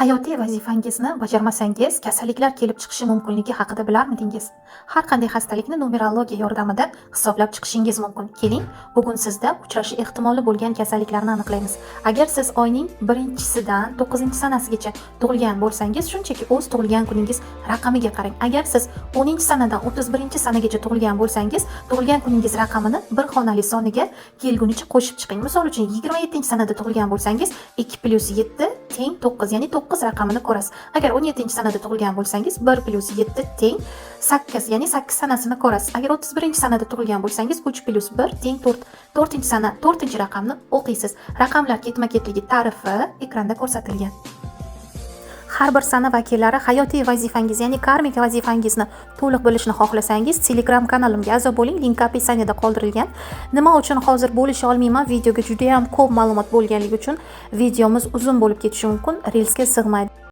Hayotiy vazifangizni bajarmasangiz, kasalliklar kelib chiqishi mumkinligi haqida bilarmidingiz? Har qanday xastalikni numerologiya yordamida hisoblab chiqishingiz mumkin. Keling, bugun sizda uchrashi ehtimoli bo'lgan kasalliklarni aniqlaymiz. Agar siz oyning 1-sidan 9-sanasigacha tug'ilgan bo'lsangiz, shunchaki o'z tug'ilgan kuningiz raqamiga qarang. Agar siz 10-sanadan 31-sanagacha tug'ilgan bo'lsangiz, tug'ilgan kuningiz raqamini bir xonali soniga kelgunicha qo'shib chiqing. Misol uchun 27-sanada tug'ilgan bo'lsangiz, 2 + 7 teng 9, ya'ni 9 raqamini ko'rasiz. Agar 17-sanada tug'ilgan bo'lsangiz, 1 + 7 teng 8, ya'ni 8 sanasini ko'rasiz. Agar 31-sanada tug'ilgan bo'lsangiz, 3 + 1 teng 4. 4-sana 4-raqamni o'qiysiz. Raqamlar ketma-ketligi ta'rifi ekranda ko'rsatilgan. Har bir sana vakillari hayotiy vazifangiz, ya'ni karmik vazifangizni to'liq bilishni xohlasangiz, Telegram kanalimga a'zo bo'ling, link opisiyaniyada qoldirilgan. Nima uchun hozir bo'lisha olmayman? Videoga juda ham ko'p ma'lumot bo'lganligi uchun videomiz uzun bo'lib ketishi mumkin, reelsga sig'maydi.